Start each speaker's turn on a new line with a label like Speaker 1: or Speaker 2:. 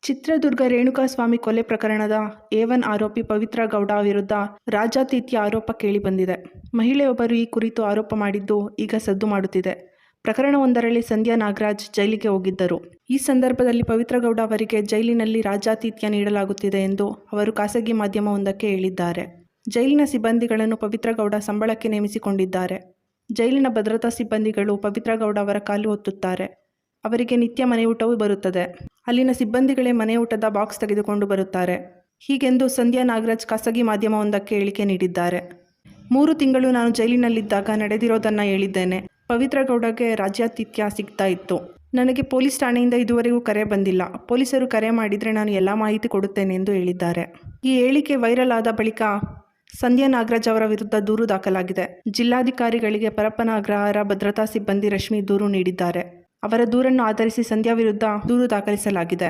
Speaker 1: ಚಿತ್ರದುರ್ಗ ರೇಣುಕಾಸ್ವಾಮಿ ಕೊಲೆ ಪ್ರಕರಣದ A1 ಆರೋಪಿ ಪವಿತ್ರ ಗೌಡ ವಿರುದ್ಧ ರಾಜ್ಯಾತಿಥ್ಯ ಆರೋಪ ಕೇಳಿಬಂದಿದೆ. ಮಹಿಳೆಯೊಬ್ಬರು ಈ ಕುರಿತು ಆರೋಪ ಮಾಡಿದ್ದು ಈಗ ಸದ್ದು ಮಾಡುತ್ತಿದೆ. ಪ್ರಕರಣವೊಂದರಲ್ಲಿ ಸಂಧ್ಯಾ ನಾಗರಾಜ್ ಜೈಲಿಗೆ ಹೋಗಿದ್ದರು. ಈ ಸಂದರ್ಭದಲ್ಲಿ ಪವಿತ್ರ ಗೌಡ ಅವರಿಗೆ ಜೈಲಿನಲ್ಲಿ ರಾಜ್ಯಾತಿಥ್ಯ ನೀಡಲಾಗುತ್ತಿದೆ ಎಂದು ಅವರು ಖಾಸಗಿ ಮಾಧ್ಯಮವೊಂದಕ್ಕೆ ಹೇಳಿದ್ದಾರೆ. ಜೈಲಿನ ಸಿಬ್ಬಂದಿಗಳನ್ನು ಪವಿತ್ರ ಗೌಡ ಸಂಬಳಕ್ಕೆ ನೇಮಿಸಿಕೊಂಡಿದ್ದಾರೆ. ಜೈಲಿನ ಭದ್ರತಾ ಸಿಬ್ಬಂದಿಗಳು ಪವಿತ್ರ ಗೌಡ ಅವರ ಕಾಲು ಒತ್ತುತ್ತಾರೆ. ಅವರಿಗೆ ನಿತ್ಯ ಮನೆಯೂಟವೂ ಬರುತ್ತದೆ. ಅಲ್ಲಿನ ಸಿಬ್ಬಂದಿಗಳೇ ಮನೆಯೂಟದ ಬಾಕ್ಸ್ ತೆಗೆದುಕೊಂಡು ಬರುತ್ತಾರೆ. ಹೀಗೆಂದು ಸಂಧ್ಯಾ ನಾಗರಾಜ್ ಖಾಸಗಿ ಮಾಧ್ಯಮವೊಂದಕ್ಕೆ ಹೇಳಿಕೆ ನೀಡಿದ್ದಾರೆ. 3 ತಿಂಗಳು ನಾನು ಜೈಲಿನಲ್ಲಿದ್ದಾಗ ನಡೆದಿರೋದನ್ನು ಹೇಳಿದ್ದೇನೆ. ಪವಿತ್ರ ಗೌಡಗೆ ರಾಜ್ಯಾತಿಥ್ಯ ಸಿಗ್ತಾ ಇತ್ತು. ನನಗೆ ಪೊಲೀಸ್ ಠಾಣೆಯಿಂದ ಇದುವರೆಗೂ ಕರೆ ಬಂದಿಲ್ಲ. ಪೊಲೀಸರು ಕರೆ ಮಾಡಿದರೆ ನಾನು ಎಲ್ಲ ಮಾಹಿತಿ ಕೊಡುತ್ತೇನೆ ಎಂದು ಹೇಳಿದ್ದಾರೆ. ಈ ಹೇಳಿಕೆ ವೈರಲ್ ಆದ ಬಳಿಕ ಸಂಧ್ಯಾ ನಾಗರಾಜ್ ಅವರ ವಿರುದ್ಧ ದೂರು ದಾಖಲಾಗಿದೆ. ಜಿಲ್ಲಾಧಿಕಾರಿಗಳಿಗೆ ಪರಪ್ಪನ ಅಗ್ರಹಾರ ಭದ್ರತಾ ಸಿಬ್ಬಂದಿ ರಶ್ಮಿ ದೂರು ನೀಡಿದ್ದಾರೆ. ಅವರ ದೂರನ್ನು ಆಧರಿಸಿ ಸಂಧ್ಯಾ ವಿರುದ್ಧ ದೂರು ದಾಖಲಿಸಲಾಗಿದೆ.